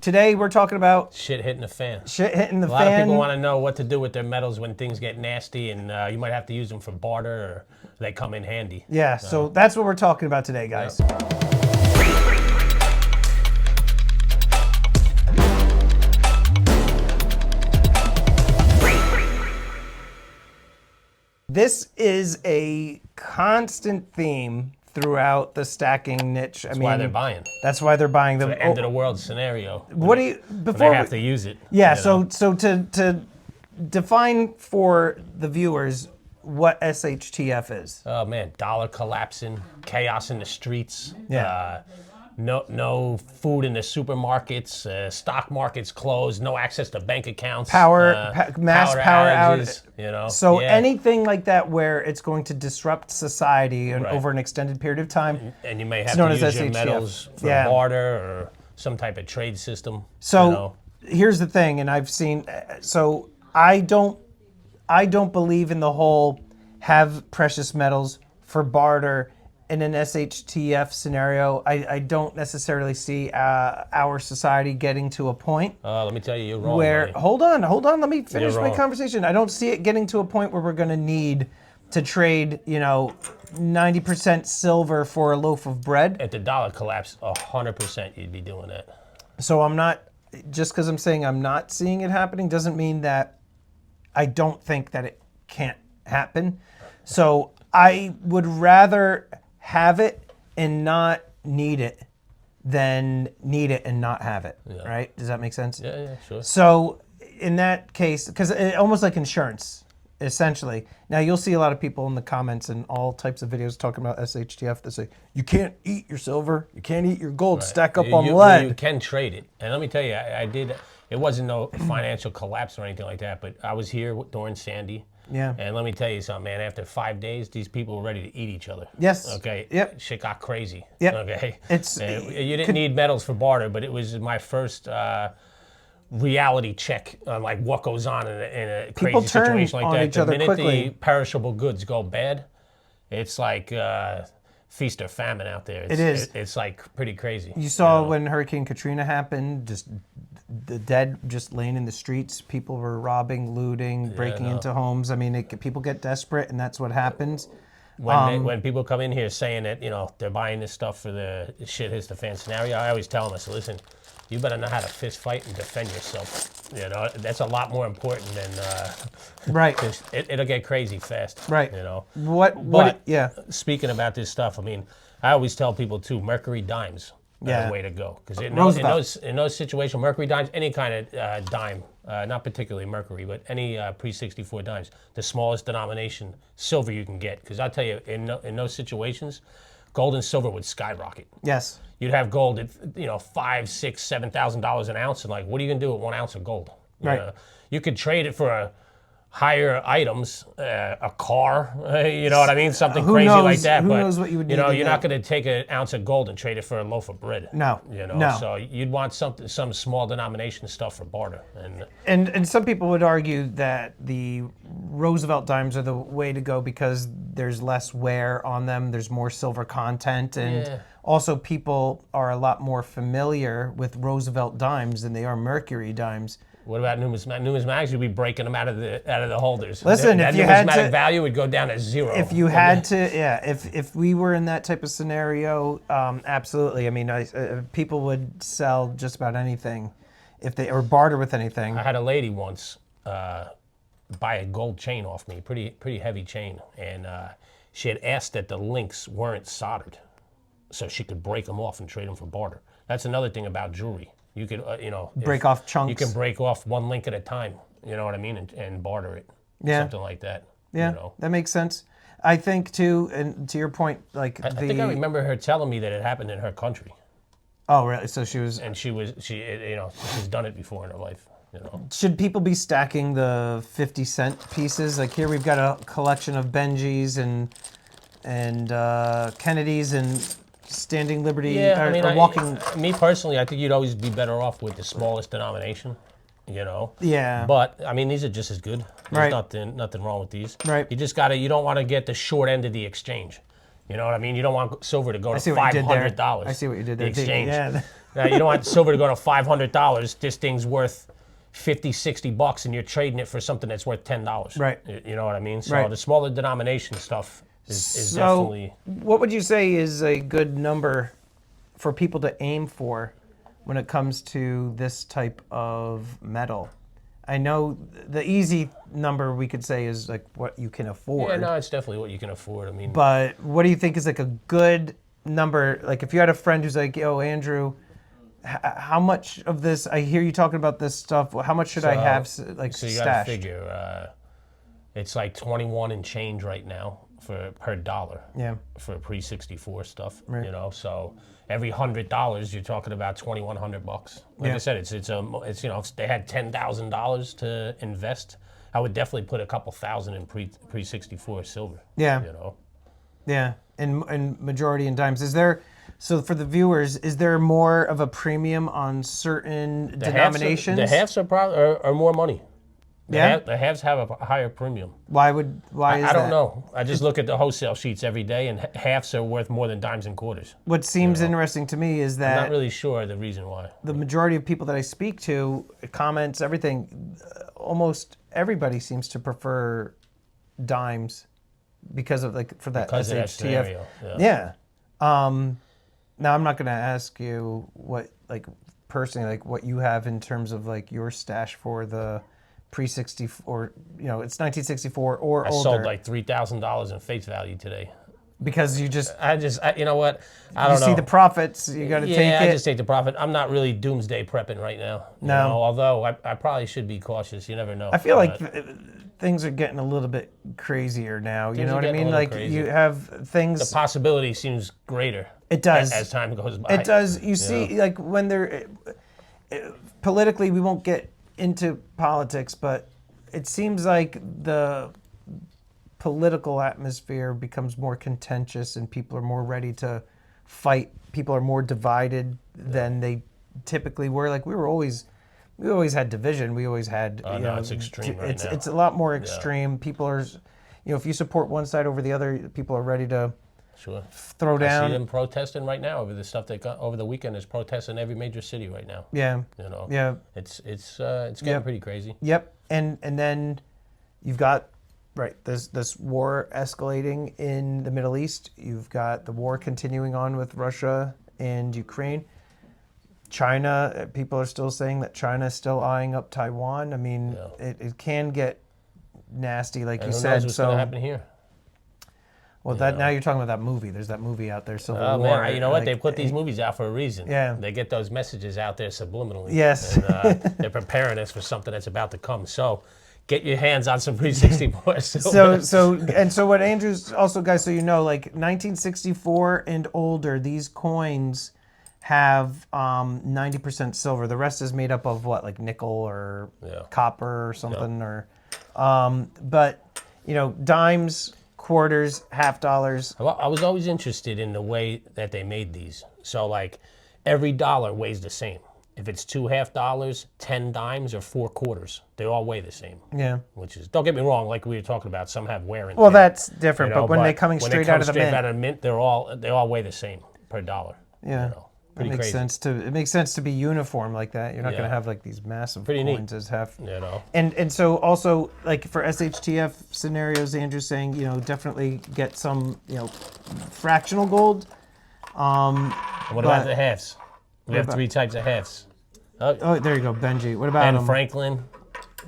Today we're talking about shit hitting the fan. Shit hitting the fan. A lot of people want to know what to do with their metals when things get nasty, and you might have to use them for barter, or they come in handy. Yeah, so that's what we're talking about today, guys. Yep. This is a constant theme throughout the stacking niche. That's why they're buying. That's why they're buying them. The end of the world scenario. What do you before they have to use it? Yeah. So to define for the viewers what SHTF is. Oh man, dollar collapsing, chaos in the streets. Yeah. No food in the supermarkets, stock markets closed, no access to bank accounts, mass power outages, you know. So anything like that where it's going to disrupt society over an extended period of time. And you may have to use your metals for barter or some type of trade system. So here's the thing, and I've seen, so I don't believe in the whole have precious metals for barter. In an SHTF scenario, I don't necessarily see our society getting to a point. Let me tell you, you're wrong. Where hold on, let me finish my conversation. I don't see it getting to a point where we're going to need to trade, 90% silver for a loaf of bread. At the dollar collapse, 100% you'd be doing that. So I'm not, just because I'm saying I'm not seeing it happening doesn't mean that I don't think that it can't happen. So I would rather have it and not need it than need it and not have it, right? Does that make sense? Yeah, sure. So in that case, because almost like insurance, essentially. Now you'll see a lot of people in the comments and all types of videos talking about SHTF that say, you can't eat your silver, you can't eat your gold, stack up on lead. You can trade it. And let me tell you, I did, it wasn't no financial collapse or anything like that, but I was here during Sandy. Yeah. And let me tell you something, man. After 5 days, these people were ready to eat each other. Yes. Okay. Yep. Shit got crazy. Yep. Okay. You didn't need metals for barter, but it was my first reality check on like what goes on in a crazy situation like that. The minute the perishable goods go bad, it's like feast or famine out there. It is. It's like pretty crazy. You saw when Hurricane Katrina happened, just the dead just laying in the streets. People were robbing, looting, breaking into homes. I mean, people get desperate, and that's what happens. When people come in here saying that, they're buying this stuff for the shit hits the fan scenario, I always tell them, I say, listen, you better know how to fist fight and defend yourself. That's a lot more important than... right. It'll get crazy fast. Right. Speaking about this stuff, I mean, I always tell people, too, Mercury Dimes. The way to go, because in those situations, Mercury Dimes, any kind of dime, not particularly Mercury, but any pre-64 dimes, the smallest denomination silver you can get. Because I'll tell you, in those situations, gold and silver would skyrocket. Yes. You'd have gold at $5,000, $6,000, $7,000 an ounce, and like, what are you gonna do with 1 ounce of gold? Right. You could trade it for higher items, a car, you know what I mean? Something crazy like that. Who knows what you would need you're not going to take an ounce of gold and trade it for a loaf of bread. No. So you'd want some small denomination stuff for barter. And some people would argue that the Roosevelt dimes are the way to go because there's less wear on them, there's more silver content, and also people are a lot more familiar with Roosevelt dimes than they are Mercury dimes. What about numismatics? You'd be breaking them out of the holders. Listen, that if you had numismatic value would go down to zero. If you had to, if we were in that type of scenario, absolutely. I mean, people would sell just about anything, or barter with anything. I had a lady once buy a gold chain off me, pretty heavy chain, and she had asked that the links weren't soldered, so she could break them off and trade them for barter. That's another thing about jewelry. You could, break off chunks. You can break off one link at a time. You know what I mean, and barter it. Yeah. Something like that. Yeah, that makks sense. I think too, and to your point, like I think I remember her telling me that it happened in her country. Oh, really? So she was, and she's done it before in her life. Should people be stacking the 50-cent pieces? Like here, we've got a collection of Benjis and Kennedys and Standing Liberty, walking. Me personally, I think you'd always be better off with the smallest denomination. Yeah. But I mean, these are just as good. There's nothing wrong with these. Right. You don't want to get the short end of the exchange. You know what I mean? You don't want silver to go to $500. I see what you did there. The exchange. Yeah. Now, you don't want silver to go to $500. This thing's worth $50, $60, and you're trading it for something that's worth $10. Right. You know what I mean? So Right. the smaller denomination stuff is definitely. What would you say is a good number for people to aim for when it comes to this type of metal? I know the easy number we could say is like what you can afford. Yeah, no, it's definitely what you can afford. I mean, But what do you think is like a good number? Like if you had a friend who's like, yo, Andrew, how much of this, I hear you talking about this stuff, how much should I have like so you stashed? got to figure, it's like 21 and change right now per dollar. Yeah. For pre-64 stuff, Right. you know, so every $100 you're talking about $2,100. Like Yeah. I said, it's you know, if they had $10,000 to invest, I would definitely put a couple thousand in pre-64 silver. Yeah. You know. Yeah, and majority in dimes. Is there, so for the viewers, is there more of a premium on certain denominations? The halves are more money. Yeah? The halves have a higher premium. Why is that? I don't know. I just look at the wholesale sheets every day, and halves are worth more than dimes and quarters. What seems interesting to me is I'm that not really sure the reason why. the majority of people that I speak to, comments, everything, almost everybody seems to prefer dimes because of like for that Because of that SHTF. scenario. Yeah. Now I'm not going to ask you what like personally like what you have in terms of like your stash for the pre-64, you know, it's 1964 or I older. sold like $3,000 in face value today. Because you just You know what? I don't know. see the profits, you got to take I it. just take the profit. I'm not really doomsday prepping right now. You No. know, although I probably should be cautious. You never know. I feel like things are getting a little bit crazier now. You Things know are what I getting a mean? little Like crazy. you have things. the possibility seems greater. It does. As time goes by. It does. You see, like when they're politically, we won't get into politics, but it seems like the political atmosphere becomes more contentious and people are more ready to fight. People are more divided than they typically were. Like we always had division. We always had. Oh, no, it's extreme right now. It's a lot more extreme. People are, if you support one side over the other, people are ready to Sure. throw I down. see them protesting right now over the stuff they got over the weekend. There's protests in every major city right now. Yeah. You know. Yeah. It's getting pretty crazy. Yep. And then you've got this war escalating in the Middle East. You've got the war continuing on with Russia and Ukraine. China, people are still saying that China is still eyeing up Taiwan. I mean, it can get nasty, like And you who said. knows what's going to happen here? Well, now you're talking about that movie. There's that movie out there, Civil Oh War. man, you know what? like, They put these movies out for a reason. Yeah. They get those messages out there subliminally. Yes. And, they're preparing us for something that's about to come. So, get your hands on some pre-64 silver. So what Andrew's also, guys, so you know, like 1964 and older, these coins have 90% silver. The rest is made up of what, like nickel or copper or something, or but dimes, quarters, half dollars. Well, I was always interested in the way that they made these. So like every dollar weighs the same. If it's $2.50, 10 dimes, or 4 quarters, they all weigh the same. Yeah. Which is, don't get me wrong, like we were talking about, some have wear and Well, tear. that's different. But when they're coming straight out of the mint, out of the mint, they all weigh the same per dollar. Yeah. Pretty it makes crazy. It makes sense to be uniform like that. You're not going to have like these massive Pretty coins neat. as half. And so also like for SHTF scenarios, Andrew's saying definitely get some fractional gold. what about the halves? We have 3 types of halves. Oh, there you go, Benji. What about Ben Franklin,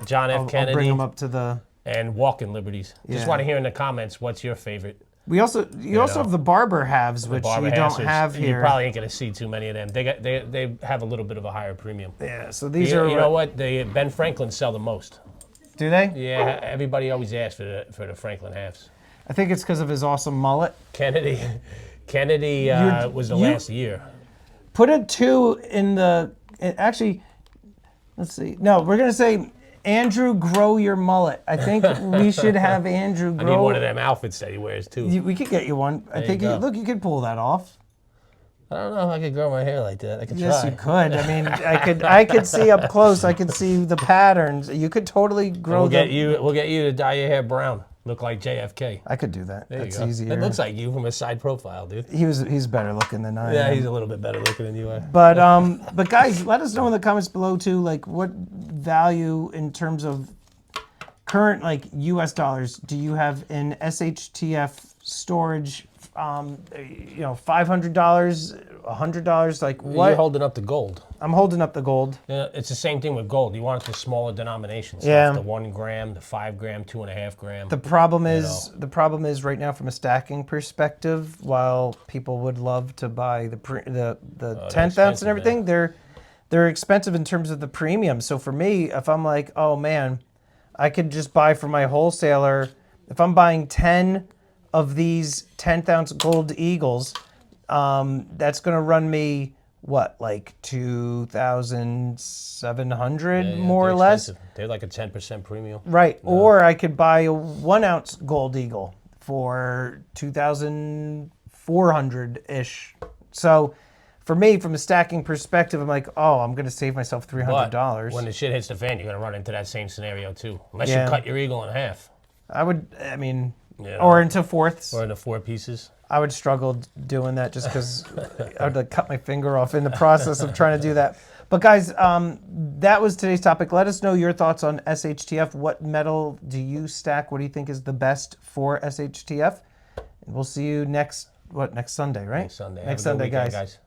John F. Kennedy, I'll bring them up to the. And walking liberties. Just want to hear in the comments what's your favorite. You also have the barber halves, which you don't have here. You probably ain't gonna see too many of them. They have a little bit of a higher premium. Yeah. So these are. You know what? Ben Franklin sell the most. Do they? Yeah. Everybody always asks for the Franklin halves. I think it's because of his awesome mullet. Kennedy was the last year. Put a 2 in the. Actually, let's see. No, we're gonna say. Andrew, grow your mullet. I think we should have Andrew grow. I need one of them outfits that he wears too. We could get you one. I think look, you could pull that off. I don't know if I could grow my hair like that. I could try. Yes, you could. I mean, I could see up close. I could see the patterns. You could totally grow We'll get you to dye your hair brown. Look like JFK. I could do that. There That's you go. easier. It looks like you from a side profile, dude. He's better looking than I Yeah, am. he's a little bit better looking than you are. But guys, let us know in the comments below too, like what value in terms of current like U.S. dollars do you have in SHTF storage? You know, $500, $100, like what? You're holding up the gold. I'm holding up the gold. Yeah, it's the same thing with gold. You want it to smaller denominations. Yeah. The 1 gram, the 5 gram, 2.5 gram. The problem is right now from a stacking perspective, while people would love to buy the 10th ounce and everything, they're expensive in terms of the premium. So for me, if I'm like, oh man, I could just buy from my wholesaler. If I'm buying 10 of these 10th ounce gold eagles, that's going to run me what, like 2,700 more or less. Expensive. They're like a 10% premium. Right. No. Or I could buy a 1 ounce gold eagle for 2,400 ish. So for me, from a stacking perspective, I'm like, oh, I'm going to save myself $300. But when the shit hits the fan, you're going to run into that same scenario too. Unless you cut your eagle in half. Or into fourths. Or into 4 pieces. I would struggle doing that just because I would like cut my finger off in the process of trying to do that. But guys, that was today's topic. Let us know your thoughts on SHTF. What metal do you stack? What do you think is the best for SHTF? And we'll see you next Sunday, right? Next Sunday, guys.